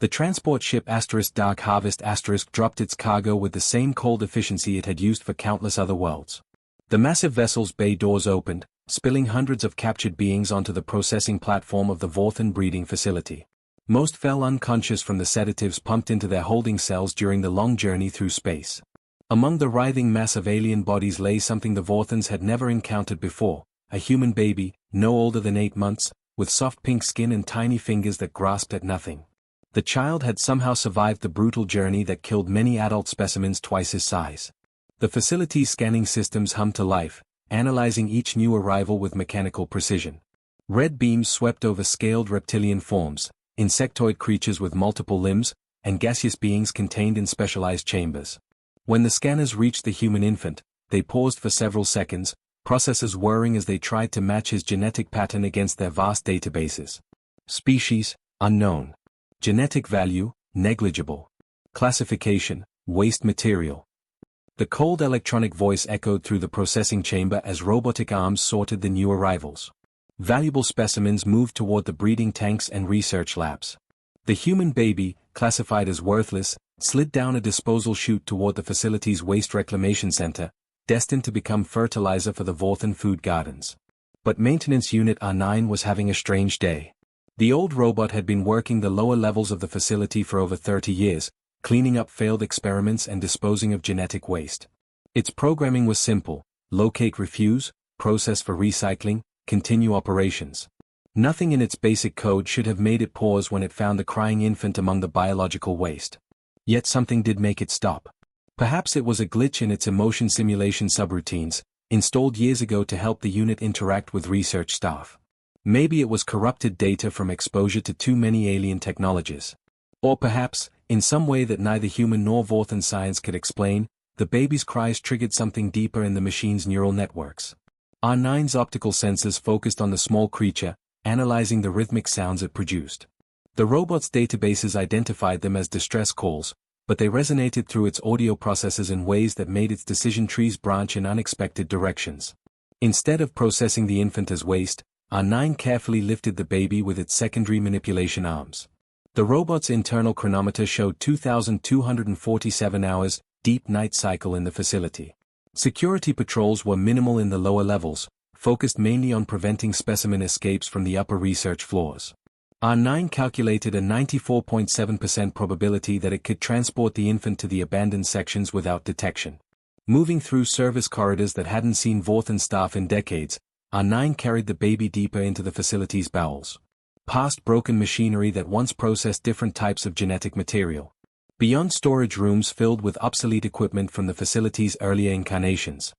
The transport ship Dark Harvest dropped its cargo with the same cold efficiency it had used for countless other worlds. The massive vessel's bay doors opened, spilling hundreds of captured beings onto the processing platform of the Vorthan breeding facility. Most fell unconscious from the sedatives pumped into their holding cells during the long journey through space. Among the writhing mass of alien bodies lay something the Vorthans had never encountered before, a human baby, no older than 8 months, with soft pink skin and tiny fingers that grasped at nothing. The child had somehow survived the brutal journey that killed many adult specimens twice his size. The facility's scanning systems hummed to life, analyzing each new arrival with mechanical precision. Red beams swept over scaled reptilian forms, insectoid creatures with multiple limbs, and gaseous beings contained in specialized chambers. When the scanners reached the human infant, they paused for several seconds, processors whirring as they tried to match his genetic pattern against their vast databases. Species, unknown. Genetic value, negligible. Classification, waste material. The cold electronic voice echoed through the processing chamber as robotic arms sorted the new arrivals. Valuable specimens moved toward the breeding tanks and research labs. The human baby, classified as worthless, slid down a disposal chute toward the facility's waste reclamation center, destined to become fertilizer for the Vorthan food gardens. But Maintenance Unit R9 was having a strange day. The old robot had been working the lower levels of the facility for over 30 years, cleaning up failed experiments and disposing of genetic waste. Its programming was simple: locate refuse, process for recycling, continue operations. Nothing in its basic code should have made it pause when it found the crying infant among the biological waste. Yet something did make it stop. Perhaps it was a glitch in its emotion simulation subroutines, installed years ago to help the unit interact with research staff. Maybe it was corrupted data from exposure to too many alien technologies. Or perhaps, in some way that neither human nor Vorthan science could explain, the baby's cries triggered something deeper in the machine's neural networks. R9's optical sensors focused on the small creature, analyzing the rhythmic sounds it produced. The robot's databases identified them as distress calls, but they resonated through its audio processors in ways that made its decision trees branch in unexpected directions. Instead of processing the infant as waste, R9 carefully lifted the baby with its secondary manipulation arms. The robot's internal chronometer showed 2,247 hours, deep night cycle in the facility. Security patrols were minimal in the lower levels, focused mainly on preventing specimen escapes from the upper research floors. R9 calculated a 94.7% probability that it could transport the infant to the abandoned sections without detection. Moving through service corridors that hadn't seen Vorthan staff in decades, R9 carried the baby deeper into the facility's bowels. Past broken machinery that once processed different types of genetic material. Beyond storage rooms filled with obsolete equipment from the facility's earlier incarnations.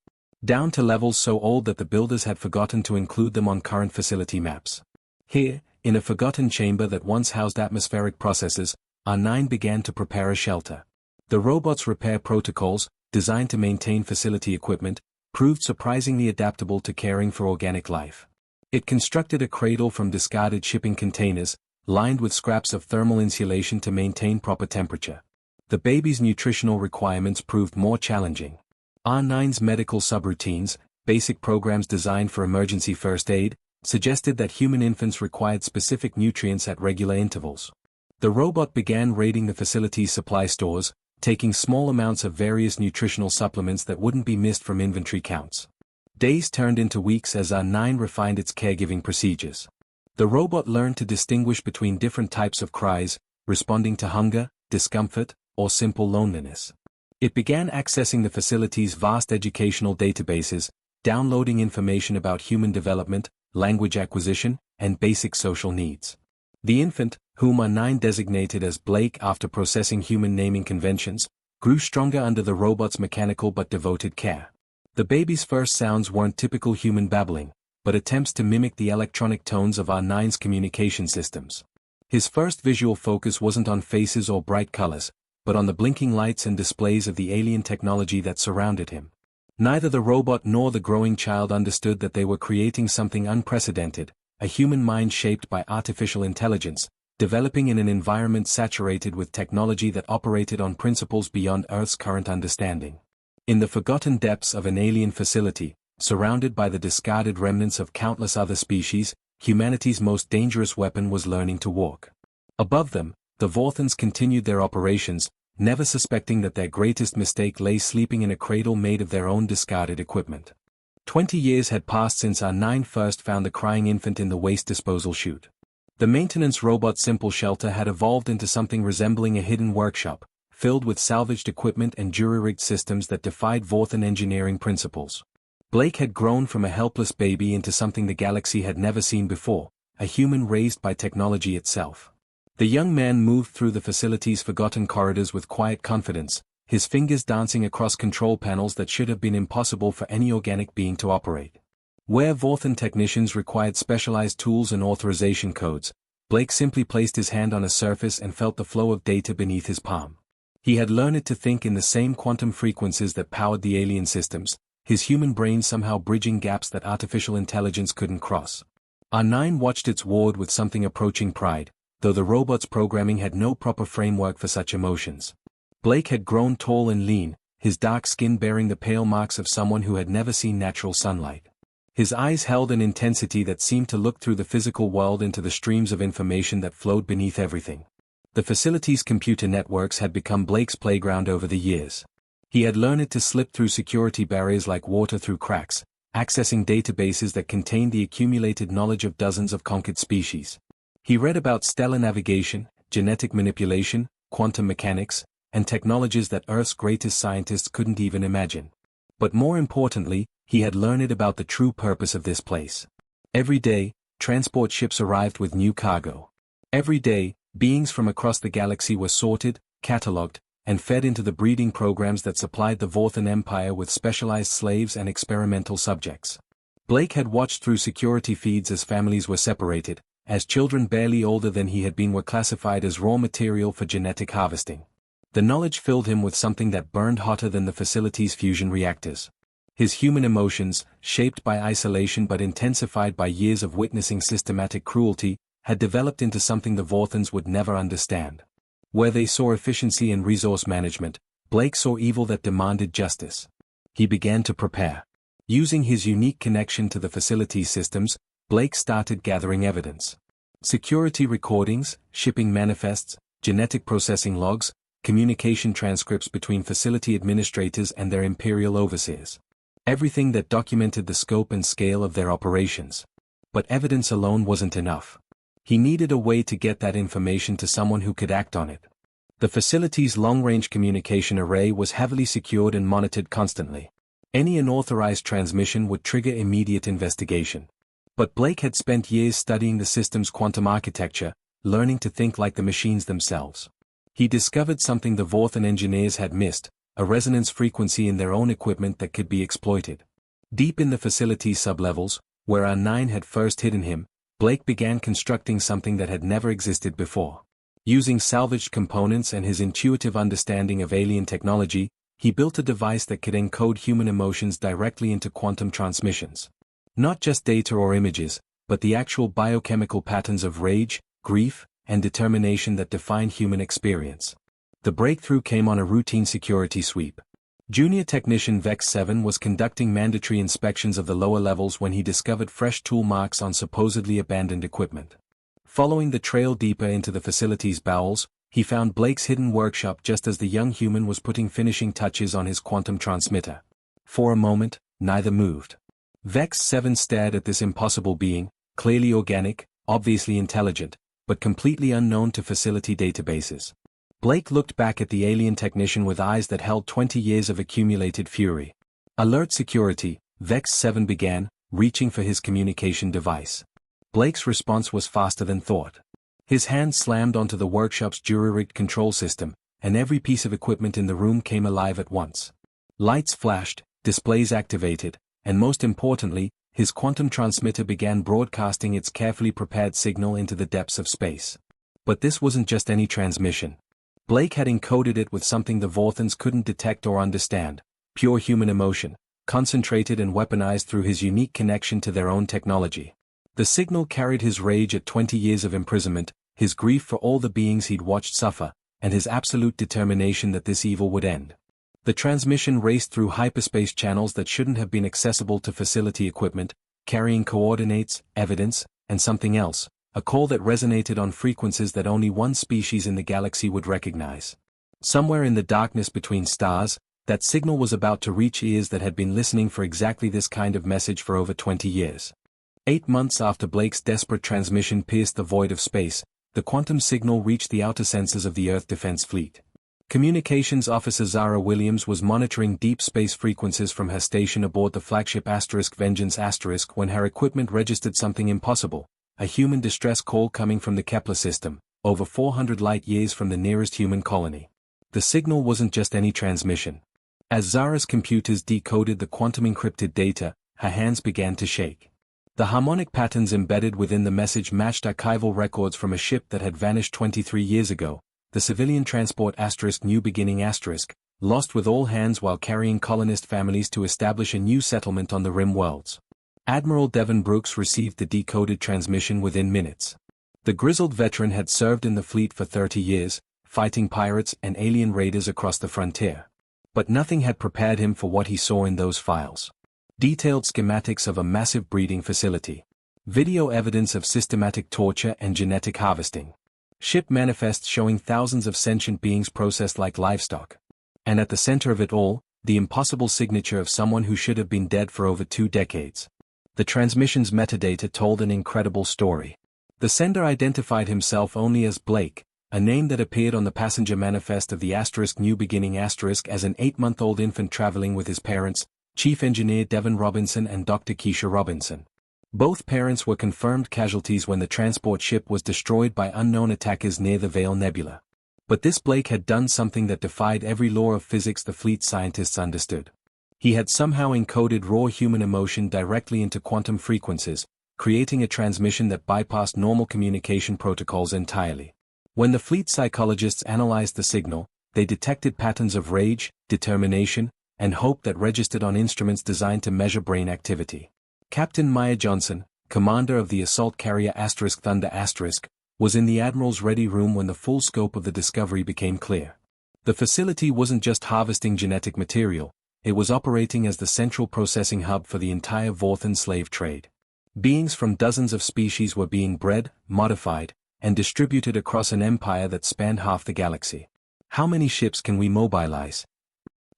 Down to levels so old that the builders had forgotten to include them on current facility maps. Here, in a forgotten chamber that once housed atmospheric processes, R9 began to prepare a shelter. The robot's repair protocols, designed to maintain facility equipment, proved surprisingly adaptable to caring for organic life. It constructed a cradle from discarded shipping containers, lined with scraps of thermal insulation to maintain proper temperature. The baby's nutritional requirements proved more challenging. R9's medical subroutines, basic programs designed for emergency first aid, suggested that human infants required specific nutrients at regular intervals. The robot began raiding the facility's supply stores, taking small amounts of various nutritional supplements that wouldn't be missed from inventory counts. Days turned into weeks as R9 refined its caregiving procedures. The robot learned to distinguish between different types of cries, responding to hunger, discomfort, or simple loneliness. It began accessing the facility's vast educational databases, downloading information about human development, language acquisition, and basic social needs. The infant, whom R9 designated as Blake after processing human naming conventions, grew stronger under the robot's mechanical but devoted care. The baby's first sounds weren't typical human babbling, but attempts to mimic the electronic tones of R9's communication systems. His first visual focus wasn't on faces or bright colors, but on the blinking lights and displays of the alien technology that surrounded him. Neither the robot nor the growing child understood that they were creating something unprecedented, a human mind shaped by artificial intelligence, developing in an environment saturated with technology that operated on principles beyond Earth's current understanding. In the forgotten depths of an alien facility, surrounded by the discarded remnants of countless other species, humanity's most dangerous weapon was learning to walk. Above them, the Vorthons continued their operations, never suspecting that their greatest mistake lay sleeping in a cradle made of their own discarded equipment. 20 years had passed since R9 first found the crying infant in the waste disposal chute. The maintenance robot Simple Shelter had evolved into something resembling a hidden workshop, filled with salvaged equipment and jury-rigged systems that defied Vorthon engineering principles. Blake had grown from a helpless baby into something the galaxy had never seen before, a human raised by technology itself. The young man moved through the facility's forgotten corridors with quiet confidence, his fingers dancing across control panels that should have been impossible for any organic being to operate. Where Vorthon technicians required specialized tools and authorization codes, Blake simply placed his hand on a surface and felt the flow of data beneath his palm. He had learned to think in the same quantum frequencies that powered the alien systems, his human brain somehow bridging gaps that artificial intelligence couldn't cross. R9 watched its ward with something approaching pride, though the robot's programming had no proper framework for such emotions. Blake had grown tall and lean, his dark skin bearing the pale marks of someone who had never seen natural sunlight. His eyes held an intensity that seemed to look through the physical world into the streams of information that flowed beneath everything. The facility's computer networks had become Blake's playground over the years. He had learned to slip through security barriers like water through cracks, accessing databases that contained the accumulated knowledge of dozens of conquered species. He read about stellar navigation, genetic manipulation, quantum mechanics, and technologies that Earth's greatest scientists couldn't even imagine. But more importantly, he had learned about the true purpose of this place. Every day, transport ships arrived with new cargo. Every day, beings from across the galaxy were sorted, catalogued, and fed into the breeding programs that supplied the Vorthon Empire with specialized slaves and experimental subjects. Blake had watched through security feeds as families were separated, as children barely older than he had been were classified as raw material for genetic harvesting. The knowledge filled him with something that burned hotter than the facility's fusion reactors. His human emotions, shaped by isolation but intensified by years of witnessing systematic cruelty, had developed into something the Vorthons would never understand. Where they saw efficiency and resource management, Blake saw evil that demanded justice. He began to prepare. Using his unique connection to the facility's systems, Blake started gathering evidence. Security recordings, shipping manifests, genetic processing logs, communication transcripts between facility administrators and their imperial overseers. Everything that documented the scope and scale of their operations. But evidence alone wasn't enough. He needed a way to get that information to someone who could act on it. The facility's long-range communication array was heavily secured and monitored constantly. Any unauthorized transmission would trigger immediate investigation. But Blake had spent years studying the system's quantum architecture, learning to think like the machines themselves. He discovered something the Vorthon engineers had missed, a resonance frequency in their own equipment that could be exploited. Deep in the facility's sublevels, where R9 had first hidden him, Blake began constructing something that had never existed before. Using salvaged components and his intuitive understanding of alien technology, he built a device that could encode human emotions directly into quantum transmissions. Not just data or images, but the actual biochemical patterns of rage, grief, and determination that define human experience. The breakthrough came on a routine security sweep. Junior Technician Vex 7 was conducting mandatory inspections of the lower levels when he discovered fresh tool marks on supposedly abandoned equipment. Following the trail deeper into the facility's bowels, he found Blake's hidden workshop just as the young human was putting finishing touches on his quantum transmitter. For a moment, neither moved. Vex 7 stared at this impossible being, clearly organic, obviously intelligent, but completely unknown to facility databases. Blake looked back at the alien technician with eyes that held 20 years of accumulated fury. Alert security, Vex 7 began, reaching for his communication device. Blake's response was faster than thought. His hand slammed onto the workshop's jury-rigged control system, and every piece of equipment in the room came alive at once. Lights flashed, displays activated, and most importantly, his quantum transmitter began broadcasting its carefully prepared signal into the depths of space. But this wasn't just any transmission. Blake had encoded it with something the Vorthons couldn't detect or understand, pure human emotion, concentrated and weaponized through his unique connection to their own technology. The signal carried his rage at 20 years of imprisonment, his grief for all the beings he'd watched suffer, and his absolute determination that this evil would end. The transmission raced through hyperspace channels that shouldn't have been accessible to facility equipment, carrying coordinates, evidence, and something else, a call that resonated on frequencies that only one species in the galaxy would recognize. Somewhere in the darkness between stars, that signal was about to reach ears that had been listening for exactly this kind of message for over 20 years. 8 months after Blake's desperate transmission pierced the void of space, the quantum signal reached the outer sensors of the Earth Defense Fleet. Communications Officer Zara Williams was monitoring deep space frequencies from her station aboard the flagship Vengeance when her equipment registered something impossible, a human distress call coming from the Kepler system, over 400 light-years from the nearest human colony. The signal wasn't just any transmission. As Zara's computers decoded the quantum-encrypted data, her hands began to shake. The harmonic patterns embedded within the message matched archival records from a ship that had vanished 23 years ago, the civilian transport New Beginning lost with all hands while carrying colonist families to establish a new settlement on the Rim worlds. Admiral Devon Brooks received the decoded transmission within minutes. The grizzled veteran had served in the fleet for 30 years, fighting pirates and alien raiders across the frontier. But nothing had prepared him for what he saw in those files. Detailed schematics of a massive breeding facility. Video evidence of systematic torture and genetic harvesting. Ship manifests showing thousands of sentient beings processed like livestock. And at the center of it all, the impossible signature of someone who should have been dead for over 2 decades. The transmission's metadata told an incredible story. The sender identified himself only as Blake, a name that appeared on the passenger manifest of the New Beginning as an 8-month-old infant traveling with his parents, Chief Engineer Devon Robinson and Dr. Keisha Robinson. Both parents were confirmed casualties when the transport ship was destroyed by unknown attackers near the Vale Nebula. But this Blake had done something that defied every law of physics the fleet scientists understood. He had somehow encoded raw human emotion directly into quantum frequencies, creating a transmission that bypassed normal communication protocols entirely. When the fleet psychologists analyzed the signal, they detected patterns of rage, determination, and hope that registered on instruments designed to measure brain activity. Captain Maya Johnson, commander of the assault carrier Thunder was in the Admiral's ready room when the full scope of the discovery became clear. The facility wasn't just harvesting genetic material, it was operating as the central processing hub for the entire Vorthan slave trade. Beings from dozens of species were being bred, modified, and distributed across an empire that spanned half the galaxy. How many ships can we mobilize?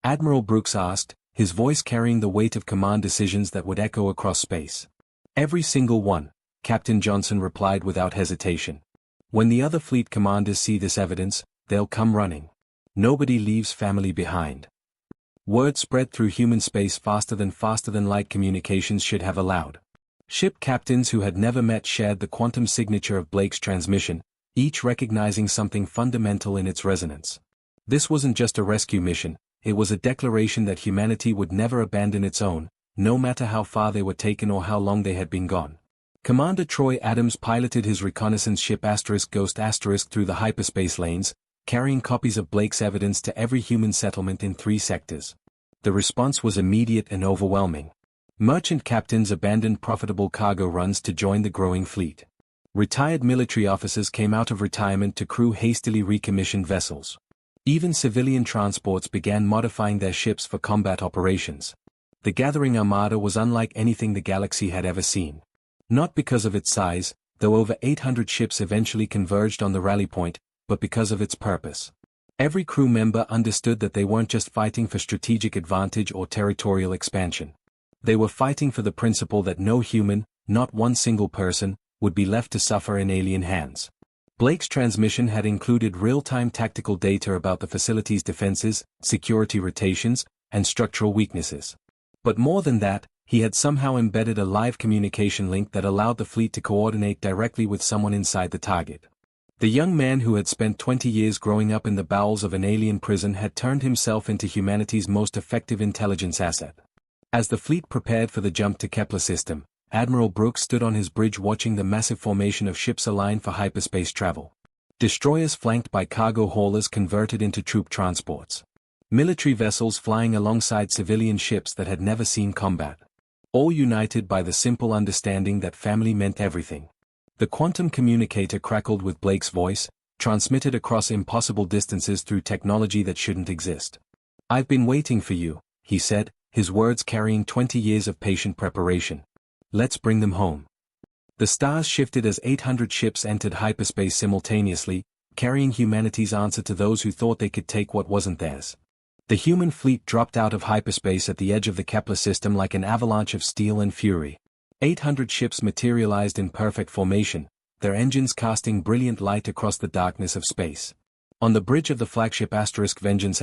Admiral Brooks asked, his voice carrying the weight of command decisions that would echo across space. Every single one, Captain Johnson replied without hesitation. When the other fleet commanders see this evidence, they'll come running. Nobody leaves family behind. Word spread through human space faster than light communications should have allowed. Ship captains who had never met shared the quantum signature of Blake's transmission, each recognizing something fundamental in its resonance. This wasn't just a rescue mission, it was a declaration that humanity would never abandon its own, no matter how far they were taken or how long they had been gone. Commander Troy Adams piloted his reconnaissance ship Ghost through the hyperspace lanes, carrying copies of Blake's evidence to every human settlement in 3 sectors. The response was immediate and overwhelming. Merchant captains abandoned profitable cargo runs to join the growing fleet. Retired military officers came out of retirement to crew hastily recommissioned vessels. Even civilian transports began modifying their ships for combat operations. The gathering armada was unlike anything the galaxy had ever seen. Not because of its size, though over 800 ships eventually converged on the rally point, but because of its purpose. Every crew member understood that they weren't just fighting for strategic advantage or territorial expansion. They were fighting for the principle that no human, not one single person, would be left to suffer in alien hands. Blake's transmission had included real-time tactical data about the facility's defenses, security rotations, and structural weaknesses. But more than that, he had somehow embedded a live communication link that allowed the fleet to coordinate directly with someone inside the target. The young man who had spent 20 years growing up in the bowels of an alien prison had turned himself into humanity's most effective intelligence asset. As the fleet prepared for the jump to Kepler system, Admiral Brooks stood on his bridge watching the massive formation of ships aligned for hyperspace travel. Destroyers flanked by cargo haulers converted into troop transports. Military vessels flying alongside civilian ships that had never seen combat. All united by the simple understanding that family meant everything. The quantum communicator crackled with Blake's voice, transmitted across impossible distances through technology that shouldn't exist. "I've been waiting for you," he said, his words carrying 20 years of patient preparation. "Let's bring them home." The stars shifted as 800 ships entered hyperspace simultaneously, carrying humanity's answer to those who thought they could take what wasn't theirs. The human fleet dropped out of hyperspace at the edge of the Kepler system like an avalanche of steel and fury. 800 ships materialized in perfect formation, their engines casting brilliant light across the darkness of space. On the bridge of the flagship Vengeance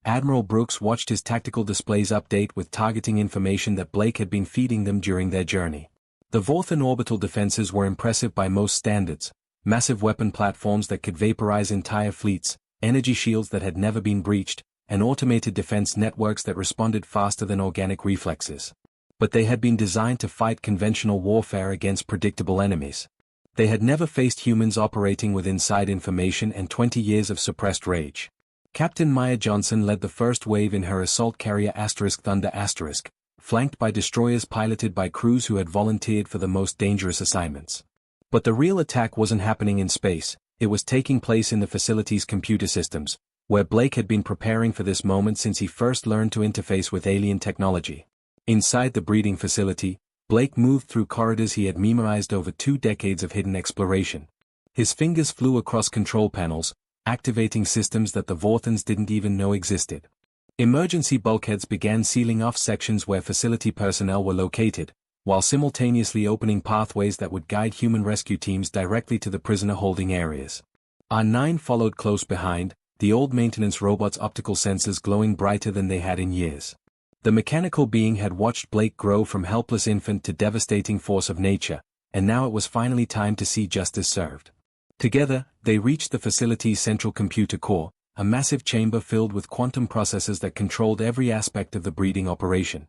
Admiral Brooks watched his tactical displays update with targeting information that Blake had been feeding them during their journey. The Vorthan orbital defenses were impressive by most standards: massive weapon platforms that could vaporize entire fleets, energy shields that had never been breached, and automated defense networks that responded faster than organic reflexes. But they had been designed to fight conventional warfare against predictable enemies. They had never faced humans operating with inside information and 20 years of suppressed rage. Captain Maya Johnson led the first wave in her assault carrier Thunder *, flanked by destroyers piloted by crews who had volunteered for the most dangerous assignments. But the real attack wasn't happening in space, it was taking place in the facility's computer systems, where Blake had been preparing for this moment since he first learned to interface with alien technology. Inside the breeding facility, Blake moved through corridors he had memorized over 2 decades of hidden exploration. His fingers flew across control panels, activating systems that the Vorthans didn't even know existed. Emergency bulkheads began sealing off sections where facility personnel were located, while simultaneously opening pathways that would guide human rescue teams directly to the prisoner holding areas. R9 followed close behind, the old maintenance robot's optical sensors glowing brighter than they had in years. The mechanical being had watched Blake grow from helpless infant to devastating force of nature, and now it was finally time to see justice served. Together, they reached the facility's central computer core, a massive chamber filled with quantum processors that controlled every aspect of the breeding operation.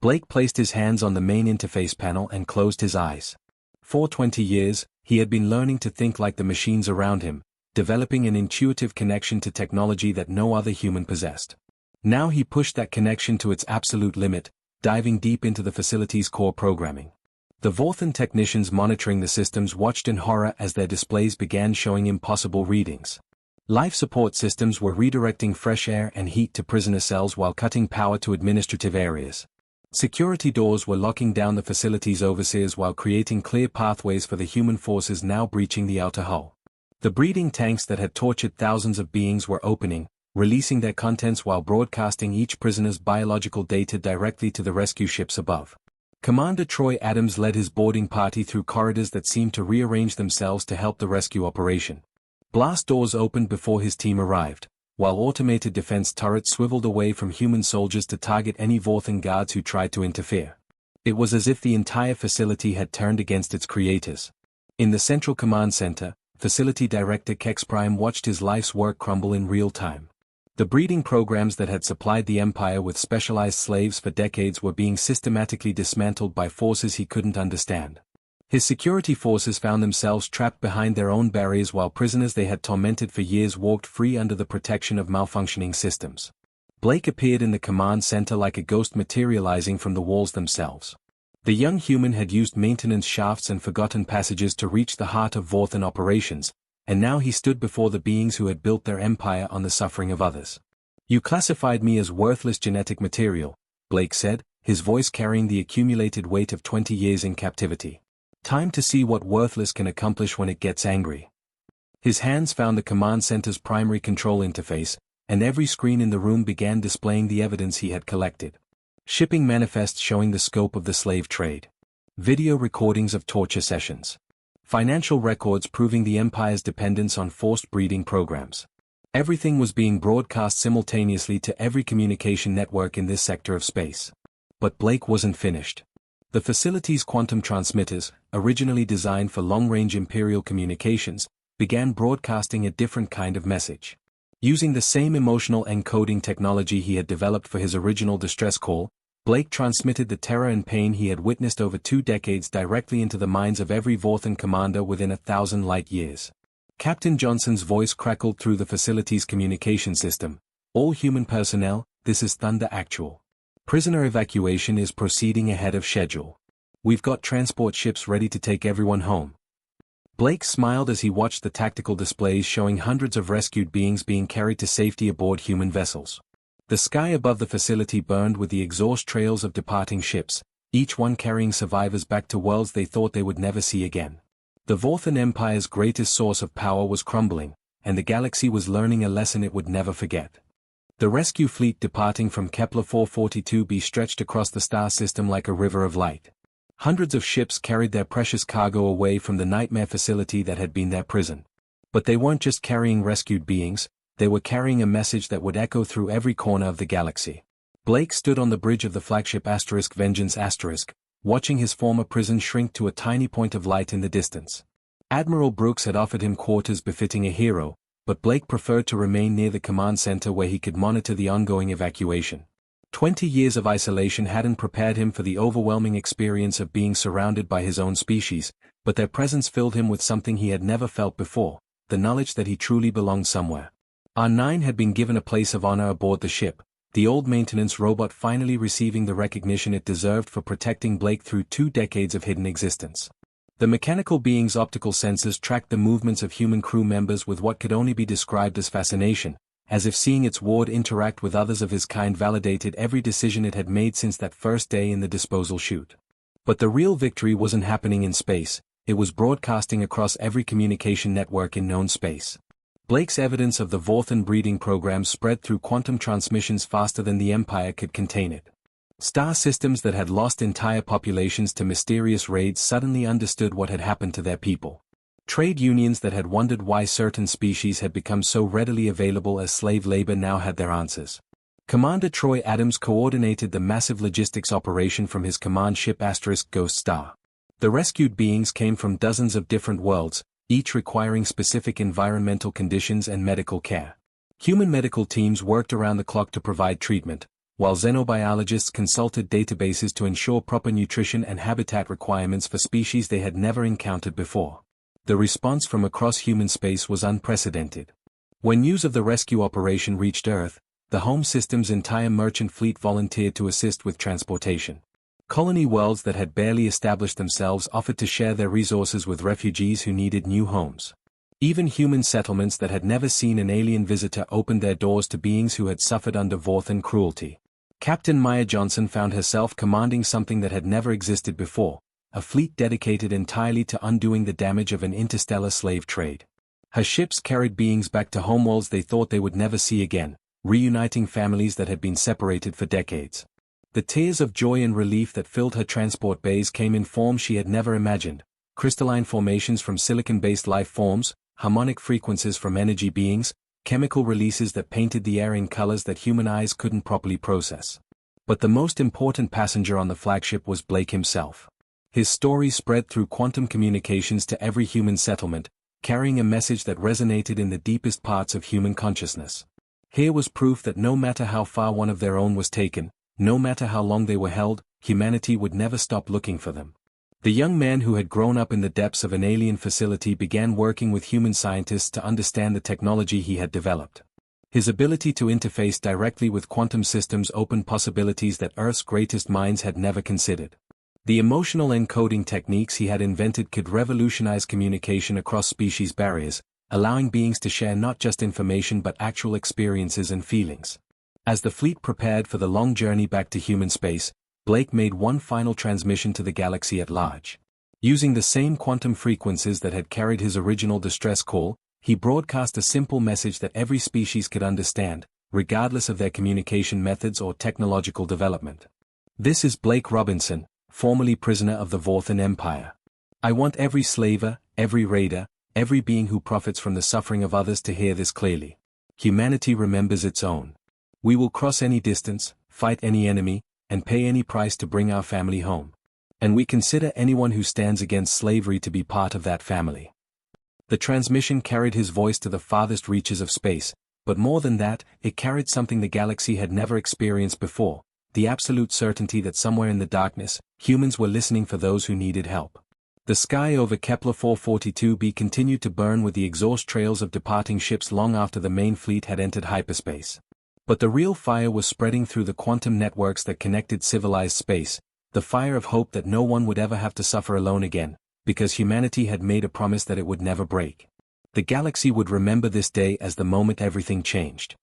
Blake placed his hands on the main interface panel and closed his eyes. For 20 years, he had been learning to think like the machines around him, developing an intuitive connection to technology that no other human possessed. Now he pushed that connection to its absolute limit, diving deep into the facility's core programming. The Vorthan technicians monitoring the systems watched in horror as their displays began showing impossible readings. Life support systems were redirecting fresh air and heat to prisoner cells while cutting power to administrative areas. Security doors were locking down the facility's overseers while creating clear pathways for the human forces now breaching the outer hull. The breeding tanks that had tortured thousands of beings were opening, releasing their contents while broadcasting each prisoner's biological data directly to the rescue ships above. Commander Troy Adams led his boarding party through corridors that seemed to rearrange themselves to help the rescue operation. Blast doors opened before his team arrived, while automated defense turrets swiveled away from human soldiers to target any Vorthan guards who tried to interfere. It was as if the entire facility had turned against its creators. In the central command center, Facility Director Kex Prime watched his life's work crumble in real time. The breeding programs that had supplied the Empire with specialized slaves for decades were being systematically dismantled by forces he couldn't understand. His security forces found themselves trapped behind their own barriers while prisoners they had tormented for years walked free under the protection of malfunctioning systems. Blake appeared in the command center like a ghost materializing from the walls themselves. The young human had used maintenance shafts and forgotten passages to reach the heart of Vorthan operations, and now he stood before the beings who had built their empire on the suffering of others. "You classified me as worthless genetic material," Blake said, his voice carrying the accumulated weight of 20 years in captivity. "Time to see what worthless can accomplish when it gets angry." His hands found the command center's primary control interface, and every screen in the room began displaying the evidence he had collected. Shipping manifests showing the scope of the slave trade. Video recordings of torture sessions. Financial records proving the Empire's dependence on forced breeding programs. Everything was being broadcast simultaneously to every communication network in this sector of space. But Blake wasn't finished. The facility's quantum transmitters, originally designed for long-range Imperial communications, began broadcasting a different kind of message. Using the same emotional encoding technology he had developed for his original distress call, Blake transmitted the terror and pain he had witnessed over 2 decades directly into the minds of every Vorthan commander within 1,000 light-years. Captain Johnson's voice crackled through the facility's communication system. "All human personnel, this is Thunder Actual. Prisoner evacuation is proceeding ahead of schedule. We've got transport ships ready to take everyone home." Blake smiled as he watched the tactical displays showing hundreds of rescued beings being carried to safety aboard human vessels. The sky above the facility burned with the exhaust trails of departing ships, each one carrying survivors back to worlds they thought they would never see again. The Vorthan Empire's greatest source of power was crumbling, and the galaxy was learning a lesson it would never forget. The rescue fleet departing from Kepler 442b stretched across the star system like a river of light. Hundreds of ships carried their precious cargo away from the nightmare facility that had been their prison. But they weren't just carrying rescued beings, they were carrying a message that would echo through every corner of the galaxy. Blake stood on the bridge of the flagship Vengeance watching his former prison shrink to a tiny point of light in the distance. Admiral Brooks had offered him quarters befitting a hero, but Blake preferred to remain near the command center where he could monitor the ongoing evacuation. 20 years of isolation hadn't prepared him for the overwhelming experience of being surrounded by his own species, but their presence filled him with something he had never felt before, the knowledge that he truly belonged somewhere. R9 had been given a place of honor aboard the ship, the old maintenance robot finally receiving the recognition it deserved for protecting Blake through 2 decades of hidden existence. The mechanical being's optical sensors tracked the movements of human crew members with what could only be described as fascination, as if seeing its ward interact with others of his kind validated every decision it had made since that first day in the disposal chute. But the real victory wasn't happening in space, it was broadcasting across every communication network in known space. Blake's evidence of the Vorthan breeding program spread through quantum transmissions faster than the Empire could contain it. Star systems that had lost entire populations to mysterious raids suddenly understood what had happened to their people. Trade unions that had wondered why certain species had become so readily available as slave labor now had their answers. Commander Troy Adams coordinated the massive logistics operation from his command ship Ghost Star. The rescued beings came from dozens of different worlds, each requiring specific environmental conditions and medical care. Human medical teams worked around the clock to provide treatment, while xenobiologists consulted databases to ensure proper nutrition and habitat requirements for species they had never encountered before. The response from across human space was unprecedented. When news of the rescue operation reached Earth, the home system's entire merchant fleet volunteered to assist with transportation. Colony worlds that had barely established themselves offered to share their resources with refugees who needed new homes. Even human settlements that had never seen an alien visitor opened their doors to beings who had suffered under Vorthan cruelty. Captain Maya Johnson found herself commanding something that had never existed before, a fleet dedicated entirely to undoing the damage of an interstellar slave trade. Her ships carried beings back to homeworlds they thought they would never see again, reuniting families that had been separated for decades. The tears of joy and relief that filled her transport bays came in forms she had never imagined, crystalline formations from silicon-based life forms, harmonic frequencies from energy beings, chemical releases that painted the air in colors that human eyes couldn't properly process. But the most important passenger on the flagship was Blake himself. His story spread through quantum communications to every human settlement, carrying a message that resonated in the deepest parts of human consciousness. Here was proof that no matter how far one of their own was taken, no matter how long they were held, humanity would never stop looking for them. The young man who had grown up in the depths of an alien facility began working with human scientists to understand the technology he had developed. His ability to interface directly with quantum systems opened possibilities that Earth's greatest minds had never considered. The emotional encoding techniques he had invented could revolutionize communication across species barriers, allowing beings to share not just information but actual experiences and feelings. As the fleet prepared for the long journey back to human space, Blake made one final transmission to the galaxy at large. Using the same quantum frequencies that had carried his original distress call, he broadcast a simple message that every species could understand, regardless of their communication methods or technological development. This is Blake Robinson, formerly prisoner of the Vorthan Empire. I want every slaver, every raider, every being who profits from the suffering of others to hear this clearly. Humanity remembers its own. We will cross any distance, fight any enemy, and pay any price to bring our family home. And we consider anyone who stands against slavery to be part of that family. The transmission carried his voice to the farthest reaches of space, but more than that, it carried something the galaxy had never experienced before, the absolute certainty that somewhere in the darkness, humans were listening for those who needed help. The sky over Kepler 442b continued to burn with the exhaust trails of departing ships long after the main fleet had entered hyperspace. But the real fire was spreading through the quantum networks that connected civilized space, the fire of hope that no one would ever have to suffer alone again, because humanity had made a promise that it would never break. The galaxy would remember this day as the moment everything changed.